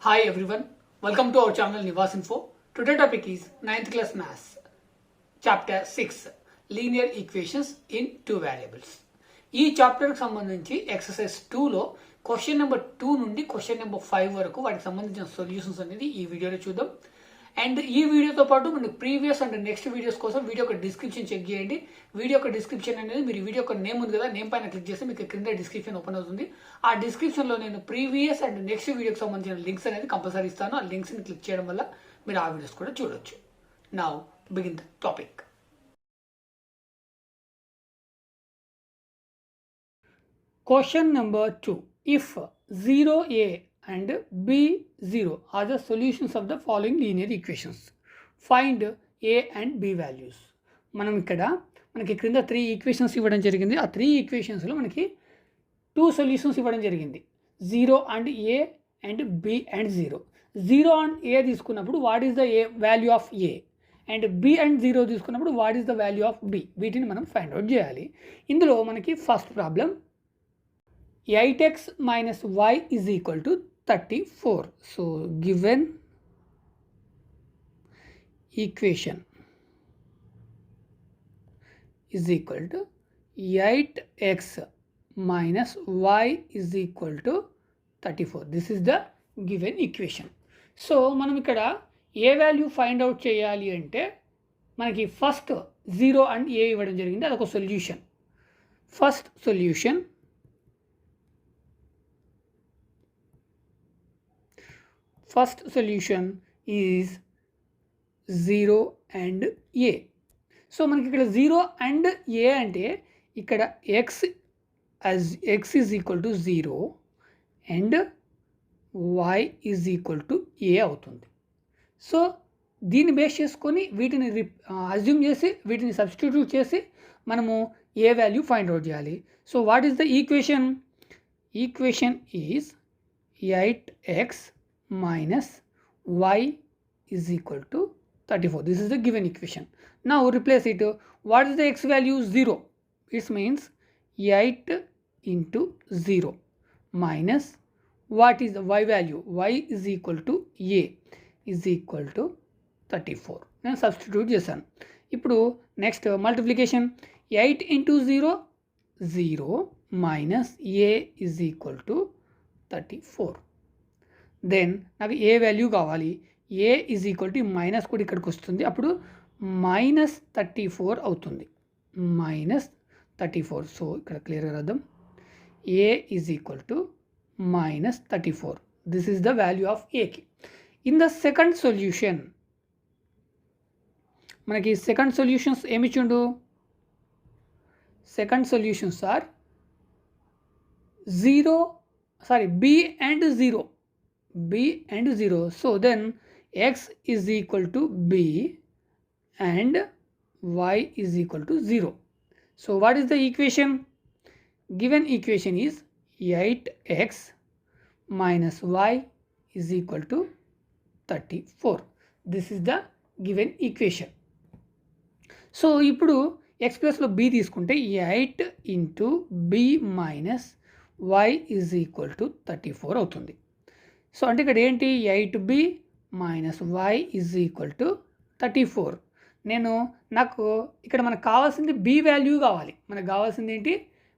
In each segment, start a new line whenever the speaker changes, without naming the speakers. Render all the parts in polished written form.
Hi everyone, welcome to our channel Nivas Info. Today topic is 9th class maths, chapter 6, linear equations in two variables. ఈ చాప్టర్కి సంబంధించి exercise 2లో question number 2 నుండి question number 5 వరకు వాటికి సంబంధించిన solutions అనేది ఈ వీడియోలో చూద్దాం. అండ్ ఈ వీడియోతో పాటు మనకి ప్రీవియస్ అండ్ నెక్స్ట్ వీడియోస్ కోసం వీడియో యొక్క డిస్క్రిప్షన్ చెక్ చేయండి. వీడియో యొక్క డిస్క్రిప్షన్ అనేది మీరు వీడియో యొక్క నేమ్ ఉంది కదా, నేమ్ పైన క్లిక్ చేస్తే మీకు క్రింద డిస్క్రిప్షన్ ఓపెన్ అవుతుంది. ఆ డిస్క్రిప్షన్లో నేను ప్రీవియస్ అండ్ నెక్స్ట్ వీడియోకి సంబంధించిన లింక్స్ అనేది కంపల్సరీ ఇస్తాను. ఆ లింక్స్ని క్లిక్ చేయడం వల్ల మీరు ఆ వీడియోస్ కూడా చూడొచ్చు. Now begin the topic. Question number 2. If 0a and b0 are the solutions of the following linear equations, find a and b values. మనం ఇక్కడ మనకి క్రింద 3 ఈక్వేషన్స్ ఇవ్వడం జరిగింది. ఆ 3 ఈక్వేషన్స్లో మనకి 2 సొల్యూషన్స్ ఇవ్వడం జరిగింది. 0 and a and b and 0. 0 and a తీసుకున్నప్పుడు what is the a value of a and b and 0 తీసుకున్నప్పుడు what is the value of b. వీటిని మనం ఫైండ్ అవుట్ చేయాలి. ఇందులో మనకి first problem 8x minus y is equal to 34. So, given equation is equal to 8x minus y is equal to 34. This is the given equation. So, మనం ఇక్కడ ఏ value find out చేయాలి అంటే మనకి first 0 and a ఇవ్వడం జరిగింది. అదొక solution. First solution first solution is 0 and a. So మనకి ఇక్కడ 0 and a అంటే ఇక్కడ x is equal to 0 and y is equal to a అవుతుంది. సో దీన్ని బేస్ చేసుకొని వీటిని అజ్యూమ్ చేసి వీటిని సబ్స్టిట్యూట్ చేసి మనము ఏ వాల్యూ ఫైండ్ అవుట్ చేయాలి. So what is the equation? Equation is 8x minus y is equal to 34. This is the given equation. Now replace it. What is the x value? 0. It means 8 into 0 minus what is the y value? Y is equal to a is equal to 34. నేను substitute చేశాను. ఇప్పుడు next multiplication 8 into 0 0 minus a is equal to 34. Then నాకు A value కావాలి? ఏ is equal to minus కూడా ఇక్కడికి వస్తుంది. అప్పుడు -34 అవుతుంది. -34. సో ఇక్కడ క్లియర్గా రాద్దాం. A is equal to -34. This is the value of ఏకి. ఇన్ ద సెకండ్ సొల్యూషన్ మనకి సెకండ్ సొల్యూషన్స్ ఏమిచ్చిండు? Second solutions are b and 0. b and 0. So then x is equal to b and y is equal to 0. So what is the equation? Given equation is 8x minus y is equal to 34. This is the given equation. So ఇప్పుడు x ప్లస్లో b తీసుకుంటే 8 into b minus y is equal to 34 అవుతుంది. So అంటే ఇక్కడ ఏంటి? 8b minus y is equal to 34. నాకు ఇక్కడ మనకు కావాల్సింది b వాల్యూ కావాలి. మనకు కావాల్సింది ఏంటి?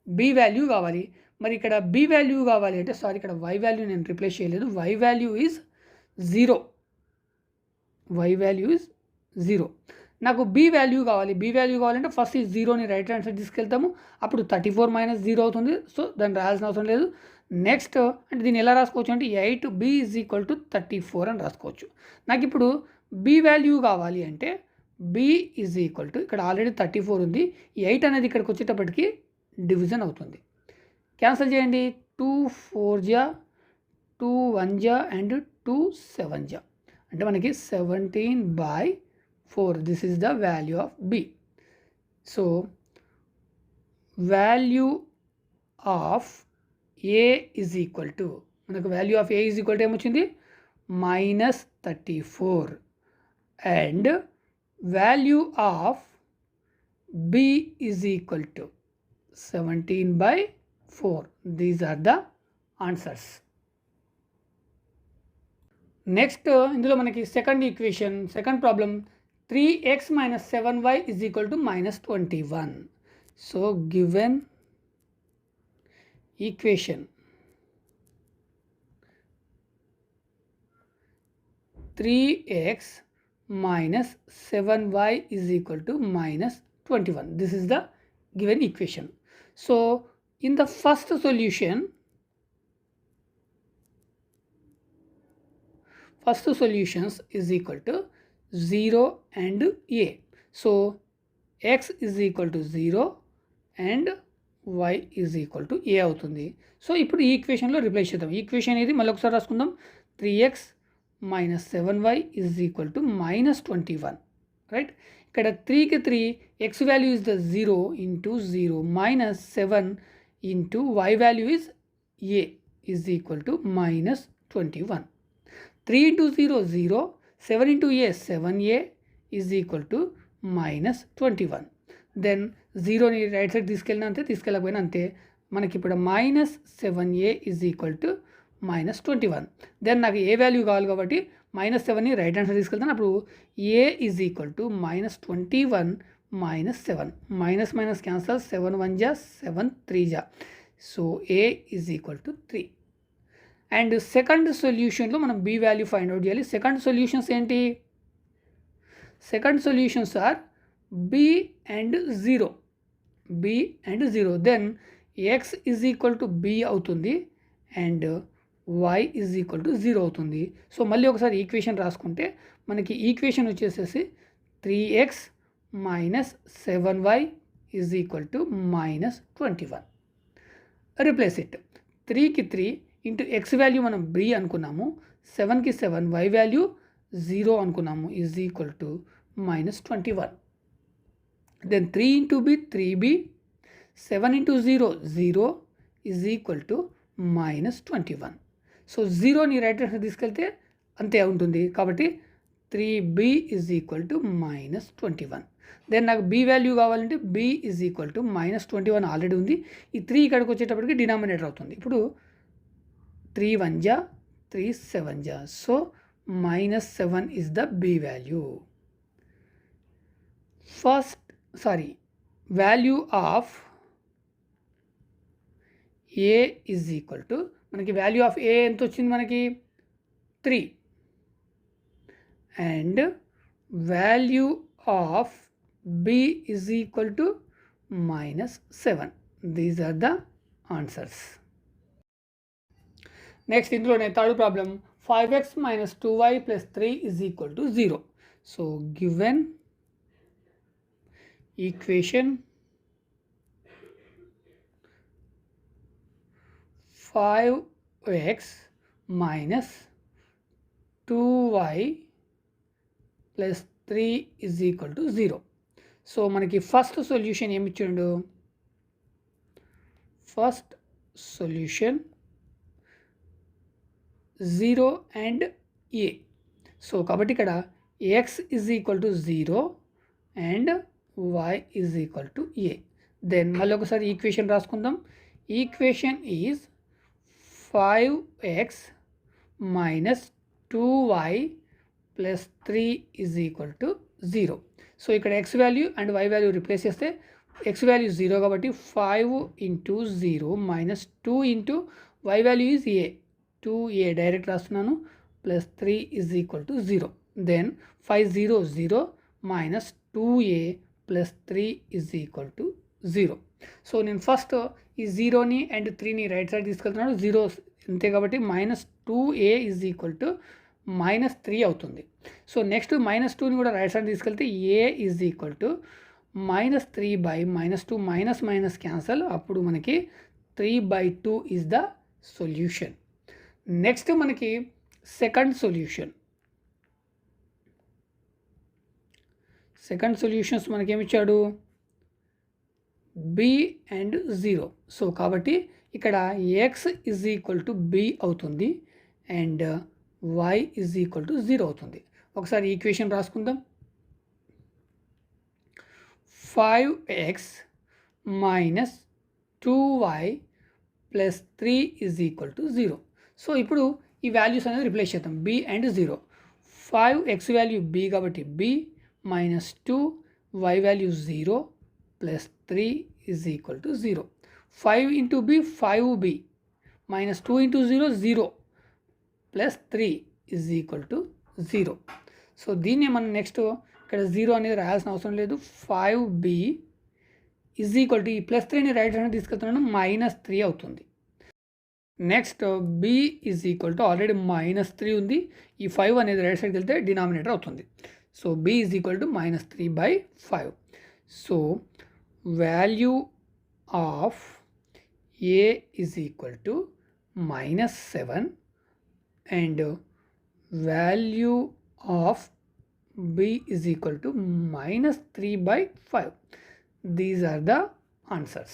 b వాల్యూ కావాలి. మరి ఇక్కడ b వాల్యూ కావాలి అంటే ఇక్కడ y వాల్యూ నేను రిప్లేస్ చేయలేదు. y value is 0. y value is 0. నాకు b వాల్యూ కావాలి. b వాల్యూ కావాలంటే ఫస్ట్ ఈ 0ని రైట్ హ్యాండ్ సైడ్ తీసుకెళ్తాము. అప్పుడు 34 minus 0 అవుతుంది. సో దాన్ని రాయాల్సిన అవసరం లేదు. నెక్స్ట్ అంటే దీన్ని ఎలా రాసుకోవచ్చు అంటే 8b ఈజ్ ఈక్వల్ టు 34 అని రాసుకోవచ్చు. నాకు ఇప్పుడు b వాల్యూ కావాలి అంటే b ఈజ్ ఈక్వల్ టు ఇక్కడ ఆల్రెడీ 34 ఉంది. 8 అనేది ఇక్కడికి వచ్చేటప్పటికి డివిజన్ అవుతుంది. క్యాన్సిల్ చేయండి. 2 4 జా 2 1 జా అండ్ 2 7 జా అంటే మనకి 17/4. This is the value of b. So value of a is equal to మనకు value of a is equal to ఏమొచ్చింది? -34 and value of b is equal to 17/4. These are the answers. Next ఇందులో మనకి second equation, second problem 3x minus 7y is equal to minus 21. So given equation 3x minus 7y is equal to minus 21. This is the given equation. So in the first solution solutions is equal to 0 and a. So x is equal to 0 and y is equal to a అవుతుంది. So ఇప్పుడు ఈ ఈక్వేషన్లో replace చేద్దాం. Equation ఇది మళ్ళీ ఒకసారి రాసుకుందాం. 3x minus 7y is equal to minus 21. Right, ఇక్కడ 3కి 3 x value is the 0 into 0 minus 7 into y value is a is equal to minus 21. 3 into 0 0, 7 into a 7a is equal to minus 21. Then జీరోని right side తీసుకెళ్ళినా అంతే, తీసుకెళ్ళకపోయినా అంతే. మనకి ఇప్పుడు minus 7a is equal to minus 21. Then నాకు A value కావాలి కాబట్టి మైనస్ 7ని రైట్ హ్యాండ్ సైడ్ తీసుకెళ్తాను. అప్పుడు a is equal to minus 21 minus 7. Minus minus cancel, 7 1 జా 7 3 జా. So a is equal to 3. And second సొల్యూషన్లో మనం b వాల్యూ ఫైండ్ అవుట్ చేయాలి. సెకండ్ సొల్యూషన్స్ ఏంటి? Second solutions are b and 0. b and 0. Then x is equal to b అవుతుంది and y is equal to 0 అవుతుంది. So మళ్ళీ ఒకసారి equation రాసుకుంటే మనకి ఈక్వేషన్ వచ్చేసేసి 3x minus 7y is equal to minus 21. Replace it. 3కి 3 into X value మనం b అనుకున్నాము, 7కి 7 y వాల్యూ 0 అనుకున్నాము is equal to minus 21. Then 3 into b 3b, 7 into 0 0 is equal to minus 21. So 0ని right hand తీసుకెళ్తే అంతే ఉంటుంది కాబట్టి 3b is equal to minus 21. Then నాకు b వాల్యూ కావాలంటే b is equal to minus 21 already ఉంది. ఈ 3 ఇక్కడికి వచ్చేటప్పటికి డినామినేటర్ అవుతుంది. ఇప్పుడు 3 1 జా 3 7 జా. సో minus 7 is the b value. Value of a is equal to, మనకి వాల్యూ ఆఫ్ a ఎంత వచ్చింది మనకి 3 and value of b is equal to minus 7. These are the answers. Next ఇందులోనే third problem 5x minus 2y plus 3 is equal to 0. So given equation 5x minus 2y plus 3 is equal to 0. So మనకి first solution ఏమి ఇచ్చిండు? First solution 0 and a. So కాబట్టి ఇక్కడ x is equal to 0 and y is equal to a. Then మళ్ళీ ఒకసారి equation రాసుకుందాం. Equation is 5x minus 2y plus 3 is equal to 0. సో ఇక్కడ x వాల్యూ అండ్ y వాల్యూ రిప్లేస్ చేస్తే x value 0 కాబట్టి 5 into 0 minus 2 into y value is a, 2a direct రాస్తున్నాను, plus 3 is equal to 0. దెన్ 5 0 0 minus 2a plus 3 is equal to 0. So నేను first ఈ 0ని and 3ని right side తీసుకెళ్తున్నాను. 0 అంతే కాబట్టి minus 2a is equal to minus 3 అవుతుంది. So next minus 2ని కూడా రైట్ సైడ్ తీసుకెళ్తే a is equal to minus 3 by minus 2 minus minus cancel, అప్పుడు మనకి 3/2 is the solution. నెక్స్ట్ మనకి సెకండ్ సొల్యూషన్. సెకండ్ సొల్యూషన్స్ మనకేమిచ్చాడు? b and 0. సో కాబట్టి ఇక్కడ x is equal to b అవుతుంది and y is equal to 0 అవుతుంది. ఒకసారి equation రాసుకుందాం. 5x minus 2y plus 3 is equal to 0. So ఇప్పుడు ఈ వాల్యూస్ అనేది రిప్లేస్ చేద్దాం. b and 0. 5 x value b కాబట్టి b minus 2 y value 0 plus 3 is equal to 0. 5 into b 5b minus 2 into 0 0 plus 3 is equal to 0. So దీన్ని మనం next ఇక్కడ 0 అనేది రాయాల్సిన అవసరం లేదు. 5b is equal to ఈ ప్లస్ 3ని రైట్ హ్యాండ్ తీసుకెళ్తున్నాను -3 అవుతుంది. Next b is equal to already -3 ఉంది. ఈ 5 అనేది రైట్ సైడ్కి వెళ్తే డినామినేటర్ అవుతుంది. So b is equal to -3/5. So value of a is equal to -7 and value of b is equal to -3/5. These are the answers.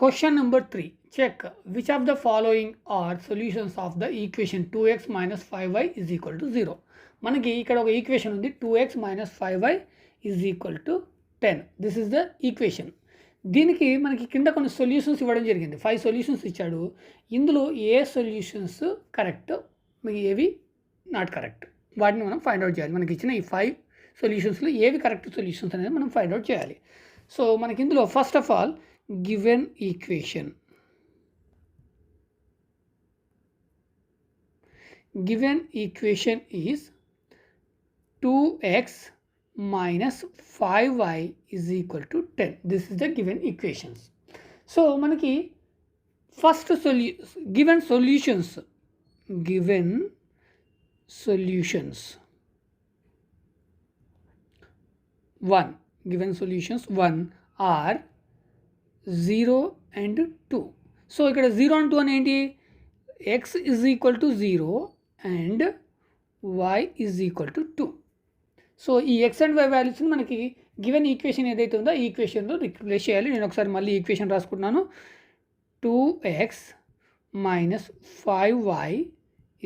Question number 3. Check which of the following are solutions of the equation 2x minus 5y is equal to 0. మనకి ఇక్కడ ఒక equation ఉంది 2x minus 5y is equal to 10. This is the equation. దీనికి మనకి కింద కొన్ని solutions ఇవ్వడం జరిగింది. 5 సొల్యూషన్స్ ఇచ్చాడు. ఇందులో ఏ సొల్యూషన్స్ కరెక్ట్, మీకు ఏవి నాట్ కరెక్ట్, వాటిని మనం ఫైండ్ అవుట్ చేయాలి. మనకి ఇచ్చిన ఈ 5 సొల్యూషన్స్లో ఏవి కరెక్ట్ సొల్యూషన్స్ అనేది మనం ఫైండ్ అవుట్ చేయాలి. సో మనకి ఇందులో first of all given equation is 2x minus 5y is equal to 10. This is the given equations. So మనకి first given solutions 1 are 0 and 2. So ఇక్కడ 0 and 2 అని ఏంటి, x is equal to 0 and y is equal to 2. So ఈ X and why వాల్యూస్ని మనకి given equation ఏదైతే ఉందో ఈ ఈక్వేషన్లో రిప్లేస్ చేయాలి. నేను ఒకసారి మళ్ళీ ఈక్వేషన్ రాసుకుంటున్నాను. 2x minus 5y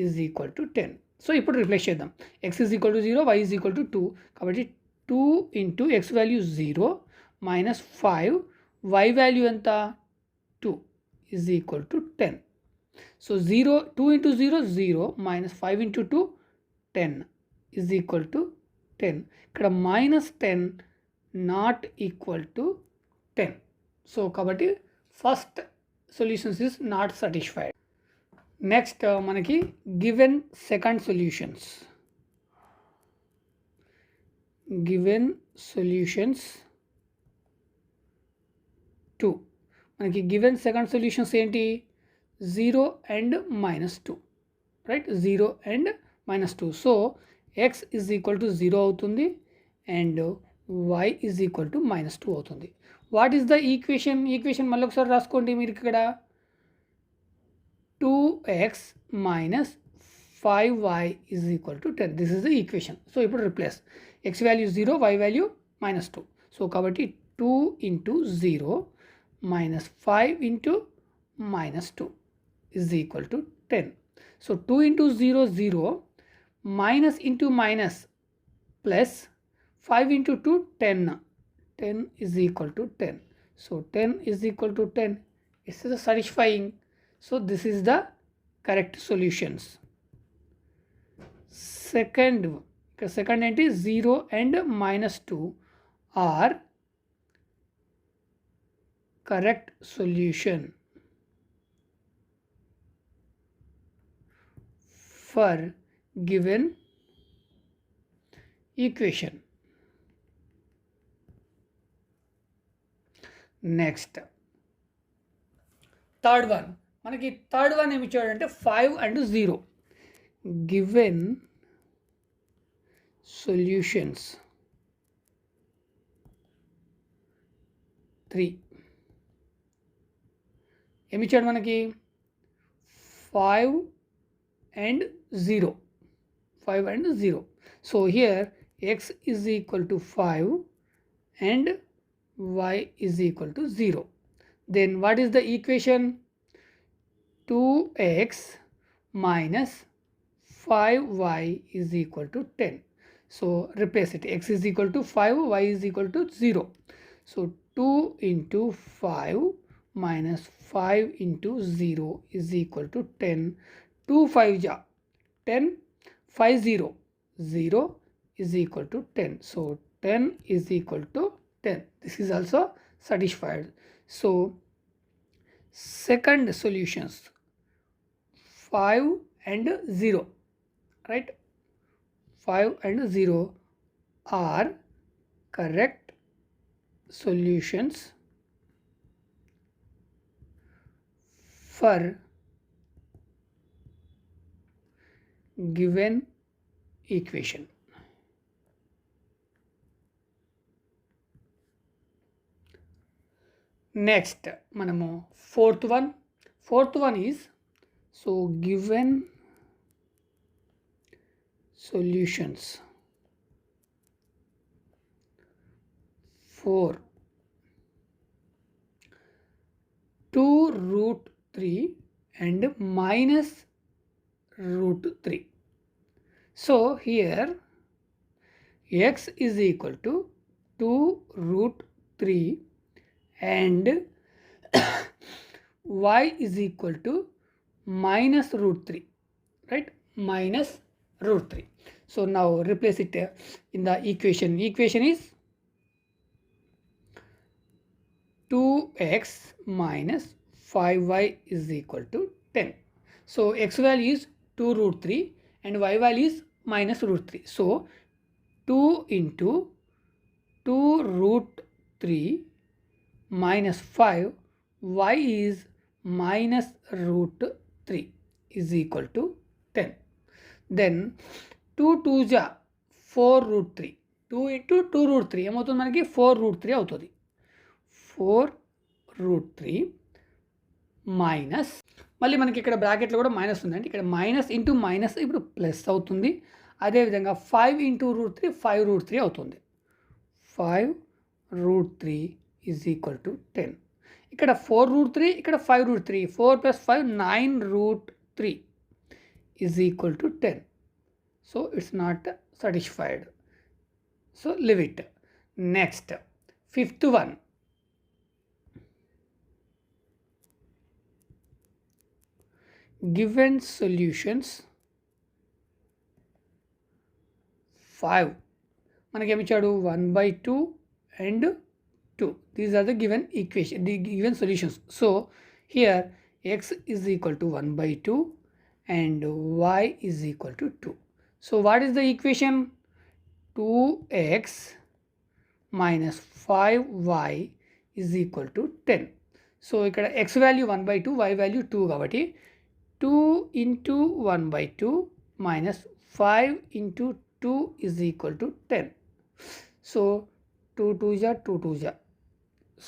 is equal to 10. So ఇప్పుడు రిప్లేస్ చేద్దాం. x is equal to 0, y is equal to 2. కాబట్టి 2 into x value 0 minus 5 y value ఎంత 2 is equal to 10. So 2 into 0 0 minus 5 into 2 10 is equal to 10. ఇక్కడ -10 not equal to 10. So కాబట్టి first solutions is not satisfied. Next మనకి given second solutions 2. మనకి given second solutions ఏంటి 0 and -2, right, 0 and -2. So x is equal to 0 అవుతుంది and y is equal to -2 అవుతుంది. What is the equation మళ్ళీ ఒకసారి రాసుకోండి మీరు ఇక్కడ 2x minus 5y is equal to 10. This is the equation. So ఇప్పుడు replace x value 0, y value -2. So కాబట్టి 2 into 0 minus 5 into -2 is equal to 10. So 2 into 0 0 minus into minus plus 5 into 2 10 is equal to 10. So 10 is equal to 10. This is satisfying. So this is the correct solutions. Second entry 0 and -2 are correct solution for given equation. Next third one, మనకి third one ఏమి ఇచ్చాడంటే 5 and 0. Given solutions 3 ఏమి ఇచ్చాడు మనకి 5 and 0. So here x is equal to 5 and y is equal to 0. Then what is the equation? 2x minus 5y is equal to 10. So replace it. X is equal to 5, y is equal to 0. So 2 into 5, minus 5 into 0 is equal to 10. 2 5 ja 10, 5 0, 0 is equal to 10. So 10 is equal to 10. This is also satisfied. So second solutions 5 and 0, right? 5 and 0 are correct solutions for given equation. Next, manamu fourth one is, so given solutions for 2 root 3 and minus root 3. So here x is equal to 2 root 3 and y is equal to minus root 3, right? Minus root 3. So now replace it in the equation. Equation is 2x minus 5y is equal to 10. So x value is 2 root 3 and y value is minus root 3. So 2 into 2 root 3 minus 5, y is minus root 3 is equal to 10. Then 2 2 ja 4 root 3. 2 into 2 root 3 ఏమవుతుంది మనకి 4 root 3 అవుతుంది. 4 root 3 minus, మళ్ళీ మనకి ఇక్కడ బ్రాకెట్లో కూడా minus ఉందండి. ఇక్కడ మైనస్ ఇంటూ మైనస్ ఇప్పుడు ప్లస్ అవుతుంది. అదేవిధంగా 5 ఇంటూ రూట్ 3 5 root 3 అవుతుంది. 5 root 3 ఈజ్ ఈక్వల్ టు 10. ఇక్కడ 4 root 3, ఇక్కడ 5 root 3. 4 plus 5 9 root 3 is equal to 10. So it's not satisfied. So leave it. Next, fifth one. Given solutions 5. మనకేమి ఇచ్చాడు 1/2 and 2. These are the given equation, the given solutions. So here x is equal to 1/2 and y is equal to 2. So what is the equation? 2x minus 5y is equal to 10. So ఇక్కడ x value 1/2, y value 2 కాబట్టి 2 into 1/2 minus 5 into 2 is equal to 10. So 2 2 ja 2 2 ja.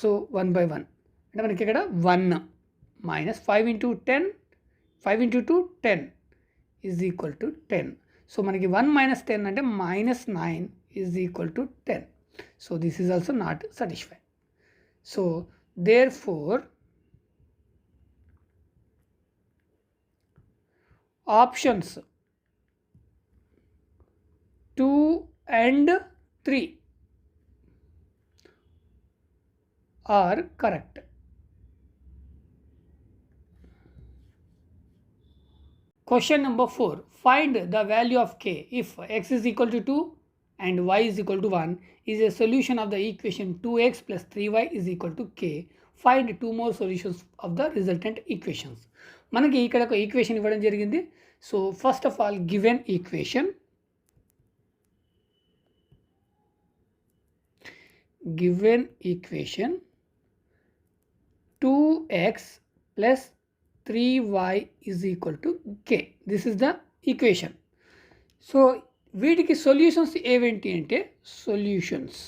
So 1/1 అంటే మనకి ఇక్కడ 1 minus 5 into 10, 5 into 2 10 is equal to 10. So మనకి 1 minus 10 అంటే minus 9 is equal to 10. So this is also not satisfied. So therefore options 2 and 3 are correct. Question number 4. Find the value of k if x is equal to 2 and y is equal to 1 is a solution of the equation 2x plus 3y is equal to k. Find two more solutions of the resultant equations. మనకి ఇక్కడ ఒక equation ఇవ్వడం జరిగింది. So first of all given equation, given equation 2x plus 3y is equal to k. This is the equation. So వీటికి solutions ఏవేంటి అంటే solutions,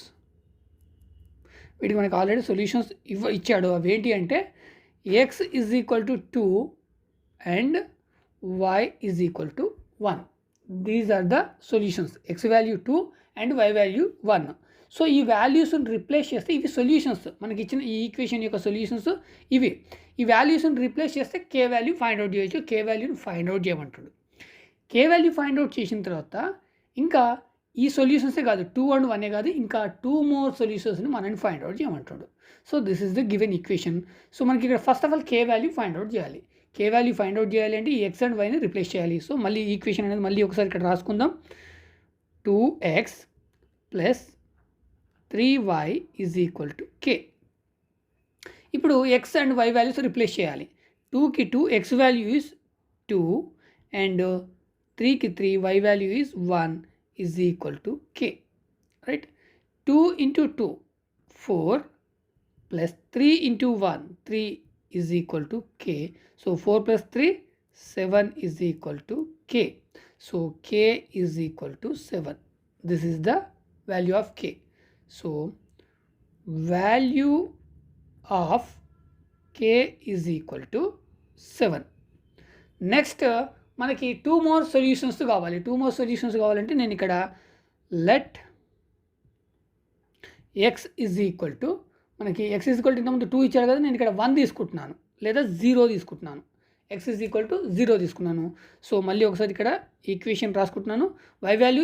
వీటికి మనకి already solutions ఇచ్చాడు. అవి ఏంటి అంటే x is equal to 2 and y is equal to 1. These are the solutions. X value 2 and y value 1. So ఈ వాల్యూస్ని రిప్లేస్ చేస్తే ఇవి సొల్యూషన్స్, మనకి ఇచ్చిన ఈ ఈక్వేషన్ యొక్క సొల్యూషన్స్ ఇవి. ఈ వాల్యూస్ని రిప్లేస్ చేస్తే కే వాల్యూ ఫైండ్ అవుట్ చేయొచ్చు. కే వాల్యూని ఫైండ్ అవుట్ చేయమంటాడు. కే వాల్యూ ఫైండ్ అవుట్ చేసిన తర్వాత ఇంకా ఈ సొల్యూషన్సే కాదు 2 and 1 కాదు, ఇంకా 2 more సొల్యూషన్స్ని మనం ఫైండ్ అవుట్ చేయమంటాడు. So this is the given equation. So మనకి ఇక్కడ first of all K value find out చేయాలి. కే వాల్యూ ఫైండ్ అవుట్ చేయాలి అంటే ఈ ఎక్స్ అండ్ వైని రిప్లేస్ చేయాలి. సో మళ్ళీ ఈక్వేషన్ అనేది మళ్ళీ ఒకసారి ఇక్కడ రాసుకుందాం. 2x plus 3y is equal to K. ఇప్పుడు X and Y values replace చేయాలి. 2కి 2 ఎక్స్ వాల్యూ ఈజ్ 2 అండ్ 3కి 3 Y value is 1 is equal to K. Right. 2 into 2 4 plus 3 into 1 3 is equal to k. So 4 plus 3 7 is equal to k. So k is equal to 7. This is the value of k. So value of k is equal to 7. Next మనకి 2 more solutions కావాలి. 2 more solutions కావాలంటే నేను ఇక్కడ let x is equal to మనకి x is equal to ఇంతకుముందు 2 ఇచ్చాడు కదా, నేను ఇక్కడ 1 తీసుకుంటున్నాను లేదా 0 తీసుకుంటున్నాను. x is equal to 0 తీసుకున్నాను. సో మళ్ళీ ఒకసారి ఇక్కడ ఈక్వేషన్ రాసుకుంటున్నాను. y వాల్యూ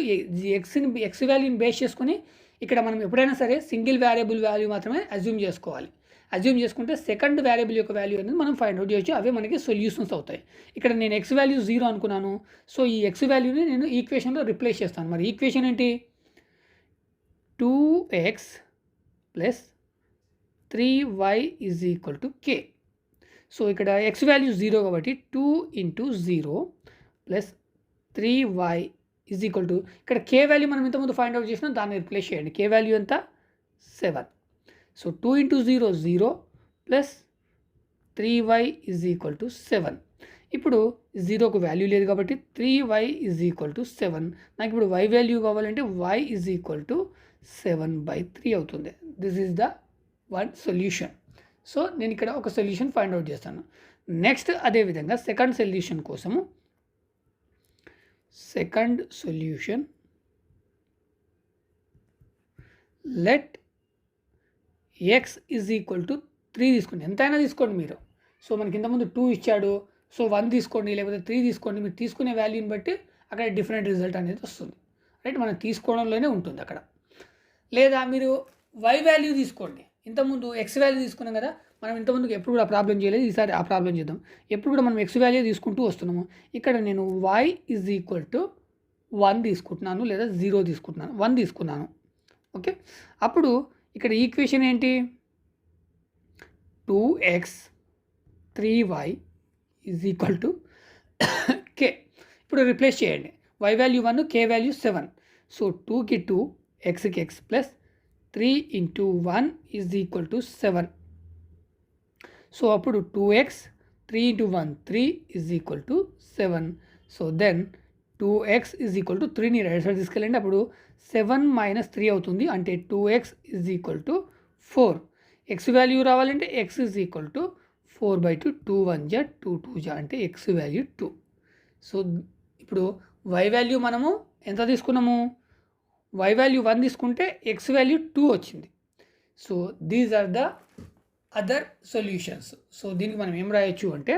x వాల్యూని బేస్ చేసుకొని ఇక్కడ మనం ఎప్పుడైనా సరే సింగిల్ వేరియబుల్ వాల్యూ మాత్రమే అజ్యూమ్ చేసుకోవాలి. అజ్యూమ్ చేసుకుంటే సెకండ్ వేరియబుల్ యొక్క వాల్యూ అనేది మనం ఫైండ్ అవుట్ చేయొచ్చు. అవే మనకి సొల్యూషన్స్ అవుతాయి. ఇక్కడ నేను x వాల్యూ 0 అనుకున్నాను. సో ఈ x వాల్యూని నేను ఈక్వేషన్లో రిప్లేస్ చేస్తాను. మరి ఈక్వేషన్ ఏంటి? 2x plus 3y is equal to K. So ఇక్కడ x వాల్యూ 0 కాబట్టి 2 into 0 plus 3y is equal to ఇక్కడ కే వాల్యూ మనం ఇంతకుముందు ఫైండ్ అవుట్ చేసినా దాన్ని రిప్లేస్ చేయండి. కే వాల్యూ ఎంత? 7. So 2 into 0 0 plus 3y is equal to 7. ఇప్పుడు 0కు వాల్యూ లేదు కాబట్టి 3y ఈజ్ ఈక్వల్ టు 7. నాకు ఇప్పుడు y వాల్యూ కావాలంటే y ఈజ్ ఈక్వల్ టు 7/3 అవుతుంది. This is the one solution. So నేను ఇక్కడ ఒక సొల్యూషన్ ఫైండ్ అవుట్ చేస్తాను. నెక్స్ట్ అదేవిధంగా సెకండ్ సొల్యూషన్ కోసము second solution let X is equal to 3 తీసుకోండి. ఎంతైనా తీసుకోండి మీరు. సో మనకి ఇంతకుముందు 2 ఇచ్చాడు, సో 1 తీసుకోండి లేకపోతే 3 తీసుకోండి. మీరు తీసుకునే వాల్యూని బట్టి అక్కడ డిఫరెంట్ రిజల్ట్ అనేది వస్తుంది. రైట్. మనం తీసుకోవడంలోనే ఉంటుంది అక్కడ. లేదా మీరు y వాల్యూ తీసుకోండి. ఇంతకుముందు x వాల్యూ తీసుకున్నాం కదా, మనం ఇంతకుముందుకు ఎప్పుడు కూడా ప్రాబ్లం చేయలేదు, ఈసారి ఆ ప్రాబ్లం చేద్దాం. ఎప్పుడు కూడా మనం x వాల్యూ తీసుకుంటూ వస్తున్నాము. ఇక్కడ నేను y ఈజ్ ఈక్వల్ టు 1 తీసుకుంటున్నాను లేదా 0 తీసుకుంటున్నాను. 1 తీసుకున్నాను. ఓకే. అప్పుడు ఇక్కడ ఈక్వేషన్ ఏంటి? 2x 3y is equal to k. ఇప్పుడు రిప్లేస్ చేయండి. y value 1, k value 7. So 2కి 2 xకి x ప్లస్ 3 into 1 is equal to 7. So అప్పుడు 2x 3 into 1 3 is equal to 7. So then 2x is equal to 3ని రైట్ సైడ్ తీసుకెళ్ళండి. అప్పుడు 7 - 3 అవుతుంది. అంటే 2x is equal to 4. x value రావాలంటే x ఈజ్ ఈక్వల్ టు 4/2. 2 1 జా 2 2 జా అంటే x వాల్యూ 2. సో ఇప్పుడు y వాల్యూ మనము ఎంత తీసుకున్నాము? y వాల్యూ 1 తీసుకుంటే x వాల్యూ 2 వచ్చింది. So these are the other solutions. So దీనికి మనం ఏం రాయొచ్చు అంటే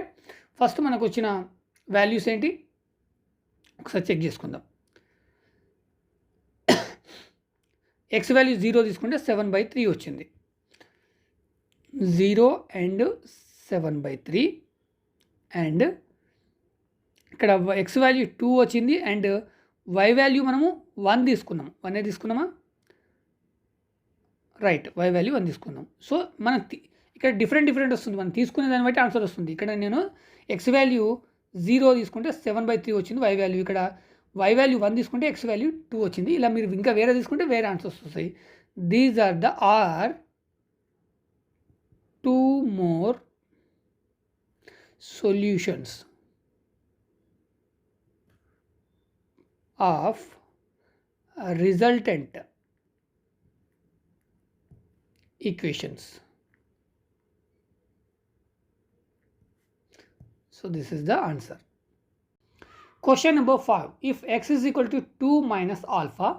ఫస్ట్ మనకు వచ్చిన వాల్యూస్ ఏంటి ఒకసారి చెక్ చేసుకుందాం. x వాల్యూ 0 తీసుకుంటే 7/3 వచ్చింది. 0 and 7/3 అండ్ ఇక్కడ x వాల్యూ 2 వచ్చింది అండ్ y వాల్యూ మనము 1 తీసుకున్నాము. 1 తీసుకున్నామా? రైట్. y వాల్యూ 1 తీసుకున్నాం. సో మన ఇక్కడ డిఫరెంట్ వస్తుంది. మనం తీసుకునే దాన్ని బట్టి ఆన్సర్ వస్తుంది. ఇక్కడ నేను x వాల్యూ 0 తీసుకుంటే 7/3 వచ్చింది y వాల్యూ. ఇక్కడ y వాల్యూ 1 తీసుకుంటే x వాల్యూ 2 వచ్చింది. ఇలా మీరు ఇంకా వేరే తీసుకుంటే వేరే ఆన్సర్స్ వస్తాయి. These are the 2 more solutions of resultant equations. So this is the answer. Question number 5. If x is equal to 2 minus alpha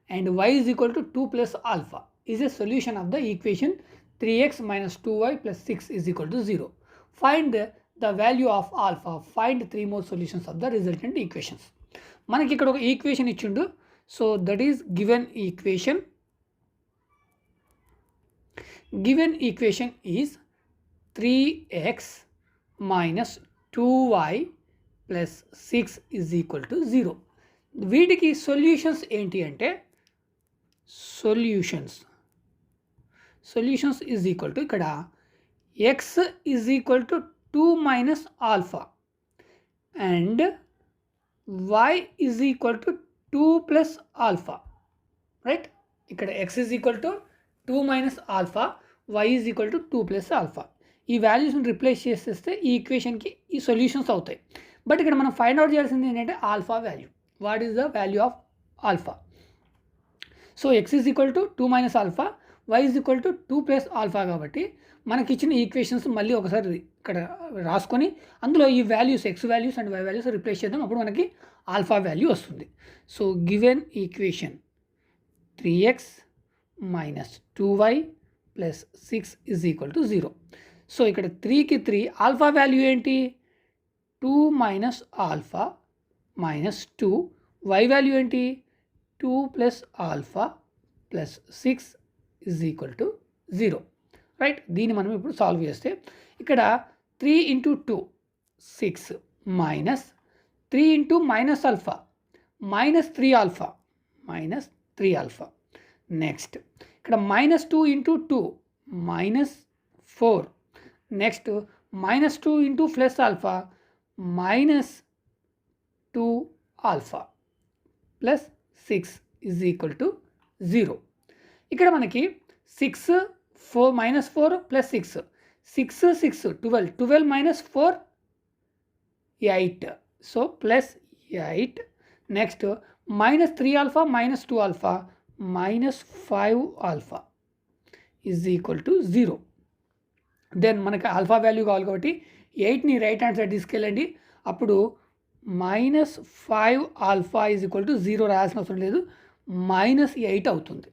and y is equal to 2 plus alpha is a solution of the equation 3x minus 2y plus 6 is equal to 0. Find the value of alpha. Find 3 more solutions of the resultant equations. మనకి ఇక్కడ ఒక equation ఇచ్చిండు. So that is given equation. Given equation is 3x minus 2y plus 6 is equal to 0. వీటికి solutions ఏంటి అంటే solutions is equal to ఇక్కడ x is equal to 2 minus alpha and y is equal to 2 plus alpha, right. ఇక్కడ x is equal to 2 minus alpha, y is equal to 2 plus alpha. ఈ వాల్యూస్ని replace చేసేస్తే ఈ ఈక్వేషన్కి ఈ solutions అవుతాయి. But ఇక్కడ మనం ఫైండ్ అవుట్ చేయాల్సింది ఏంటంటే alpha value. What is the value of alpha? So x is equal to 2 minus alpha, y is equal to 2 plus alpha. కాబట్టి మనకి ఇచ్చిన ఈక్వేషన్స్ మళ్ళీ ఒకసారి ఇక్కడ రాసుకొని అందులో ఈ values x values and y values replace చేద్దాం. అప్పుడు మనకి ఆల్ఫా వాల్యూ వస్తుంది. So given equation 3x minus 2y plus 6 is equal to 0. సో ఇక్కడ 3కి 3 ఆల్ఫా వాల్యూ ఏంటి? 2 minus alpha minus 2. y value ఏంటి? 2 plus alpha plus 6 is equal to 0, right. దీన్ని మనం ఇప్పుడు సాల్వ్ చేస్తే ఇక్కడ 3 into 2 6 minus 3 into minus alpha minus 3 alpha. Next ఇక్కడ minus 2 into 2 minus 4. Next minus 2 into plus alpha minus 2 alpha plus 6 is equal to 0. ఇక్కడ మనకి 6 4 minus 4 plus 6 12 minus 4 8. So plus 8. Next minus 3 alpha minus 2 alpha minus 5 alpha is equal to 0. Then మనకి alpha value కావాలి కాబట్టి 8ని right hand side తీసుకెళ్ళండి. అప్పుడు minus 5 alpha is equal to 0 రాయాల్సిన అవసరం లేదు, మైనస్ 8 అవుతుంది.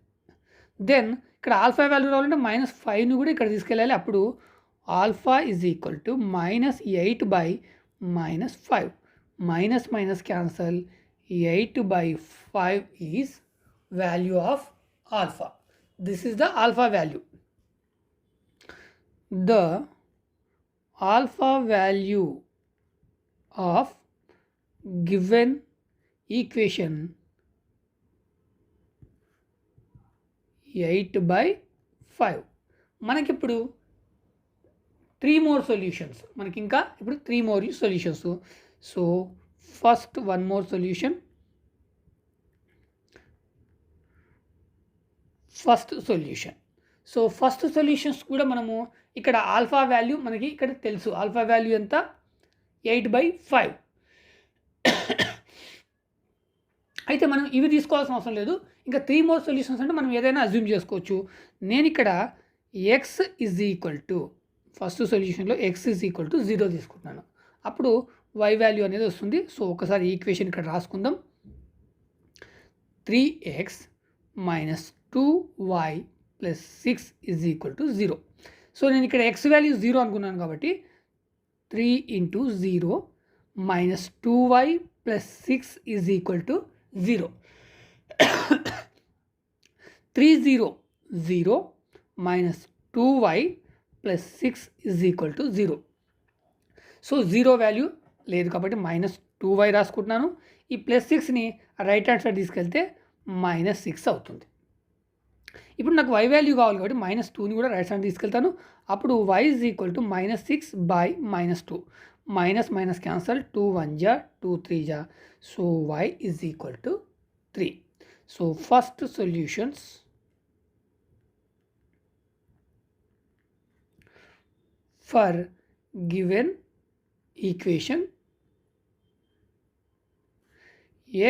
దెన్ ఇక్కడ ఆల్ఫా వాల్యూ రావాలంటే మైనస్ 5ని కూడా ఇక్కడ తీసుకెళ్ళాలి. అప్పుడు alpha is equal to minus 8 by minus 5. Minus minus cancel, 8 by 5 is value of alpha. This is the alpha value. The alpha value of given equation 8 by 5. మనకి ఇప్పుడు 3 more solutions. మనకి ఇంకా ఇప్పుడు 3 more solutions. So first one more solution. So first solutions కూడా మనము ఇక్కడ alpha value మనకి ఇక్కడ తెలుసు. ఆల్ఫా వాల్యూ ఎంత? 8/5. అయితే మనం ఇవి తీసుకోవాల్సిన అవసరం లేదు. ఇంకా 3 more సొల్యూషన్స్ అంటే మనం ఏదైనా అజ్యూమ్ చేసుకోవచ్చు. నేను ఇక్కడ X is equal to first సొల్యూషన్లో x ఈజ్ ఈక్వల్ టు 0 తీసుకుంటున్నాను. అప్పుడు y వాల్యూ అనేది వస్తుంది. సో ఒకసారి ఈక్వేషన్ ఇక్కడ రాసుకుందాం. 3x minus 2y plus 6 is equal to 0. So నేను ఇక్కడ x వాల్యూ 0 అనుకున్నాను కాబట్టి 3 into 0 minus 2y plus 6 is equal to 0. 0 minus 2y plus 6 is equal to 0. So 0 value లేదు కాబట్టి మైనస్ 2y రాసుకుంటున్నాను. ఈ ప్లస్ 6ని రైట్ హ్యాండ్ సైడ్ తీసుకెళ్తే minus 6 అవుతుంది. ఇప్పుడు నాకు y వాల్యూ కావాలి కాబట్టి మైనస్ 2ని కూడా రైట్ సైడ్ తీసుకెళ్తాను. అప్పుడు y is equal to minus 6 by minus 2. Minus minus cancel, 2 1 జా 2 3 జా. So y is equal to 3. So first solutions for given equation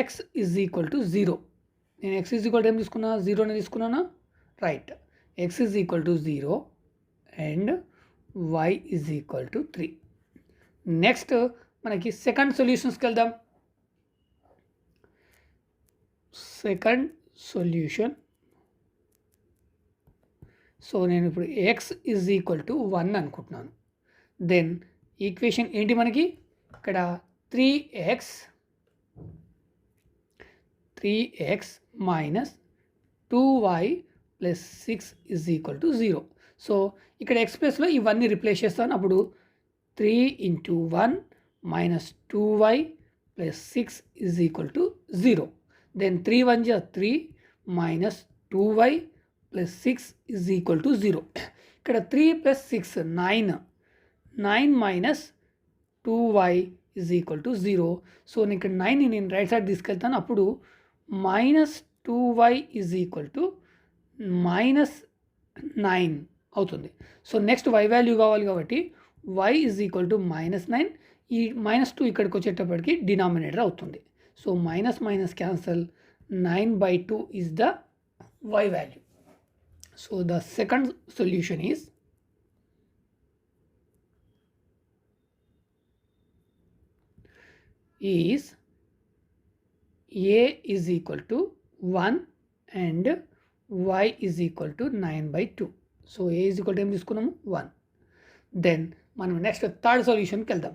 x is equal to 0. నేను x ఈజ్ ఈక్వల్ టు ఏం తీసుకున్నా? 0ని తీసుకున్నానా? Right. x is equal to 0 and y is equal to 3. Next మనకి second సొల్యూషన్స్కి వెళ్దాం. Second solution. So నేను ఇప్పుడు x ఈజ్ ఈక్వల్ టు 1 అనుకుంటున్నాను. దెన్ ఈక్వేషన్ ఏంటి మనకి? ఇక్కడ 3x 3x minus 2y plus 6 is equal to 0. సో ఇక్కడ ఎక్స్ ప్లస్లో ఇవన్నీ రిప్లేస్ చేస్తాను. అప్పుడు 3 into 1 minus 2y plus 6 is equal to 0. Then 3 1 is 3 minus 2y plus 6 is equal to 0. ఇక్కడ 3 plus 6 9. 9 minus 2y is equal to 0. సో ఇక్కడ 9ని నేను రైట్ సైడ్ తీసుకెళ్తాను. అప్పుడు minus 2y is equal to minus 9 అవుతుంది. సో నెక్స్ట్ y వాల్యూ కావాలి కాబట్టి y is equal to -9. ఈ -2 ఇక్కడికి వచ్చేటప్పటికి డినామినేటర్ అవుతుంది. So minus minus cancel, 9/2 is the y value. So the second solution is a is equal to 1 and y is equal to 9/2. So a is equal to ఏం తీసుకున్నాము 1. Then మనం next third సొల్యూషన్కి వెళ్దాం.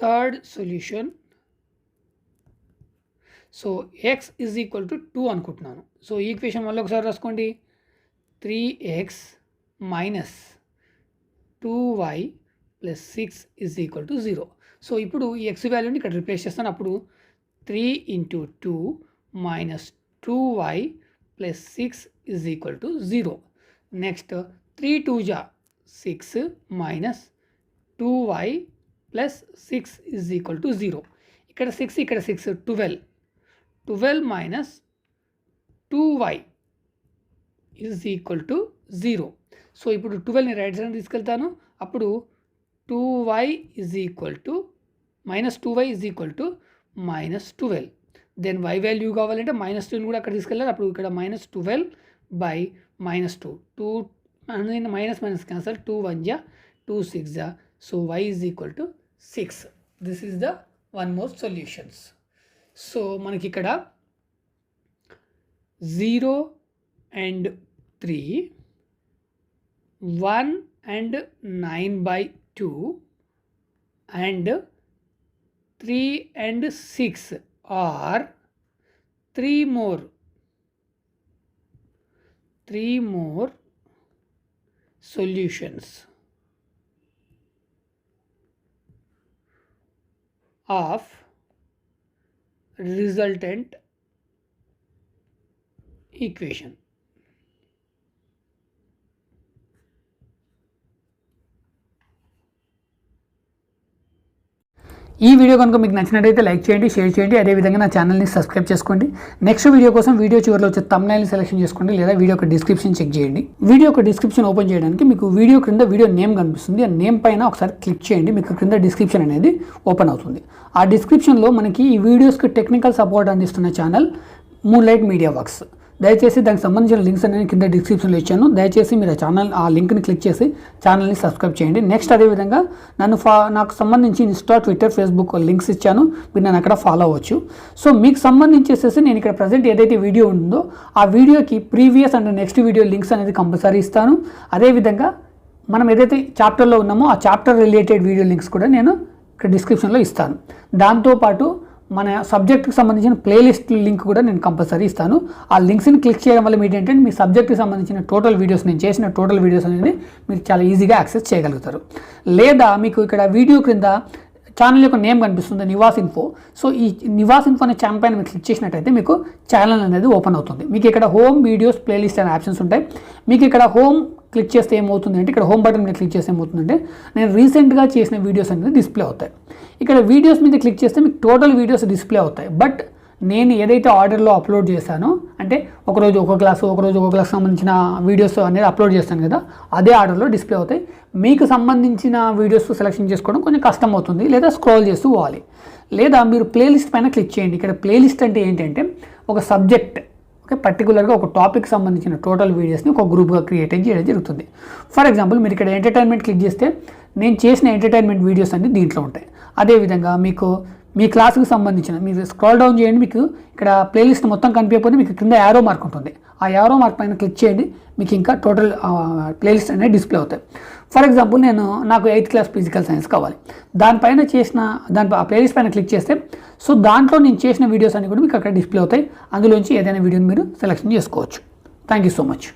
Third solution, so x is equal to 2 అనుకుంటున్నాను. So ఈ equation మళ్ళీ ఒకసారి రాసుకోండి. 3x minus 2y plus 6 is equal to 0. So ఇప్పుడు ఈ x వాల్యూని ఇక్కడ రిప్లేస్ చేస్తాను. అప్పుడు 3 into 2 minus 2y plus 6 is equal to 0. Next 3 2 ja 6 minus 2y plus 6 is equal to 0. ఇక్కడ 6 ఇక్కడ 6 12 minus 2y is equal to 0. So ఇప్పుడు 12ని right side తీసుకెళ్తాను. అప్పుడు 2y is equal to -2y is equal to -12. Then y value కావాలంటే -2ని కూడా అక్కడ తీసుకెళ్ళాలి. అప్పుడు ఇక్కడ -12/-2 2 minus minus cancel, 2 1 ja 2 6 ja. So y is equal to 6. This is the one more solutions. So మనకి ఇక్కడ 0 and 3, 1 and 9/2 and 3 and 6 are 3 more solutions of resultant equation. ఈ వీడియో కనుక మీకు నచ్చినట్లయితే లైక్ చేయండి, షేర్ చేయండి. అదేవిధంగా నా ఛానల్ని సబ్స్క్రైబ్ చేసుకోండి. నెక్స్ట్ వీడియో కోసం వీడియో చివరిలో వచ్చే థంబ్నైల్ని సెలెక్షన్ చేసుకోండి, లేదా వీడియో యొక్క డిస్క్రిప్షన్ చెక్ చేయండి. వీడియో యొక్క డిస్క్రిప్షన్ ఓపెన్ చేయడానికి మీకు వీడియో క్రింద వీడియో నేమ్ కనిపిస్తుంది. ఆ నేమ్ పైన ఒకసారి క్లిక్ చేయండి, మీకు క్రింద డిస్క్రిప్షన్ అనేది ఓపెన్ అవుతుంది. ఆ డిస్క్రిప్షన్లో మనకి ఈ వీడియోస్కి టెక్నికల్ సపోర్ట్ అందిస్తున్న ఛానల్ మూన్లైట్ మీడియా వర్క్స్. దయచేసి దానికి సంబంధించిన లింక్స్ అనేది కింద డిస్క్రిప్షన్లో ఇచ్చాను. దయచేసి మీరు ఆ లింక్ని క్లిక్ చేసి ఛానల్ని సబ్స్క్రైబ్ చేయండి. నెక్స్ట్ అదేవిధంగా నాకు సంబంధించి ఇన్స్టా, ట్విట్టర్, ఫేస్బుక్ లింక్స్ ఇచ్చాను, మీరు నన్ను అక్కడ ఫాలో అవ్వచ్చు. సో మీకు సంబంధించేసేసి నేను ఇక్కడ ప్రజెంట్ ఏదైతే వీడియో ఉందో ఆ వీడియోకి previous and next video links అనేది కంపల్సరీ ఇస్తాను. అదేవిధంగా మనం ఏదైతే చాప్టర్లో ఉన్నామో ఆ చాప్టర్ రిలేటెడ్ వీడియో లింక్స్ కూడా నేను ఇక్కడ డిస్క్రిప్షన్లో ఇస్తాను. దాంతోపాటు మన సబ్జెక్ట్కి సంబంధించిన ప్లేలిస్ట్ లింక్ కూడా నేను కంపల్సరీ ఇస్తాను. ఆ లింక్స్ని క్లిక్ చేయడం వల్ల ఏంటంటే మీ సబ్జెక్ట్కి సంబంధించిన టోటల్ వీడియోస్, నేను చేసిన టోటల్ వీడియోస్ అనేది మీరు చాలా ఈజీగా యాక్సెస్ చేయగలుగుతారు. లేదా మీకు ఇక్కడ వీడియో క్రింద ఛానల్ యొక్క నేమ్ కనిపిస్తుంది, నివాస్ ఇన్ఫో. సో ఈ నివాస్ ఇన్ఫో అనే ఛానల్ పైన మీరు క్లిక్ చేసినట్టయితే మీకు ఛానల్ అనేది ఓపెన్ అవుతుంది. మీకు ఇక్కడ హోమ్, వీడియోస్, ప్లేలిస్ట్ అనే ఆప్షన్స్ ఉంటాయి. మీకు ఇక్కడ హోమ్ క్లిక్ చేస్తే ఏమవుతుంది అంటే, ఇక్కడ హోమ్ బటన్ మీద క్లిక్ చేస్తే ఏమవుతుందంటే నేను రీసెంట్గా చేసిన వీడియోస్ అనేది డిస్ప్లే అవుతాయి. ఇక్కడ వీడియోస్ మీద క్లిక్ చేస్తే మీకు టోటల్ వీడియోస్ డిస్ప్లే అవుతాయి. బట్ నేను ఏదైతే ఆర్డర్లో అప్లోడ్ చేశానో, అంటే ఒకరోజు ఒక క్లాసు సంబంధించిన వీడియోస్ అనేది అప్లోడ్ చేస్తాను కదా, అదే ఆర్డర్లో డిస్ప్లే అవుతాయి. మీకు సంబంధించిన వీడియోస్ సెలెక్షన్ చేసుకోవడం కొంచెం కష్టం అవుతుంది, లేదా స్క్రోల్ చేస్తూ పోవాలి. లేదా మీరు ప్లేలిస్ట్ పైన క్లిక్ చేయండి. ఇక్కడ ప్లేలిస్ట్ అంటే ఏంటంటే ఒక సబ్జెక్ట్, పర్టికులర్గా ఒక టాపిక్ సంబంధించిన టోటల్ వీడియోస్ని ఒక గ్రూప్గా క్రియేట్ చేయడం జరుగుతుంది. ఫర్ ఎగ్జాంపుల్ మీరు ఇక్కడ ఎంటర్టైన్మెంట్ క్లిక్ చేస్తే నేను చేసిన ఎంటర్టైన్మెంట్ వీడియోస్ అన్ని దీంట్లో ఉంటాయి. అదేవిధంగా మీకు మీ క్లాస్కి సంబంధించిన మీరు స్క్రోల్ డౌన్ చేయండి, మీకు ఇక్కడ ప్లేలిస్ట్ మొత్తం కనిపించకపోతే మీకు కింద యారో మార్క్ ఉంటుంది, ఆ యారో మార్క్ పైన క్లిక్ చేయండి, మీకు ఇంకా టోటల్ ప్లేలిస్ట్ అనేది డిస్ప్లే అవుతాయి. ఫర్ ఎగ్జాంపుల్ నాకు 8th క్లాస్ ఫిజికల్ సైన్స్ కావాలి, దానిపైన ఆ ప్లేలిస్ట్ పైన క్లిక్ చేస్తే సో దాంట్లో నేను చేసిన వీడియోస్ అన్ని కూడా మీకు అక్కడ డిస్ప్లే అవుతాయి. అందులోంచి ఏదైనా వీడియోని మీరు సెలెక్షన్ చేసుకోవచ్చు. Thank you so much.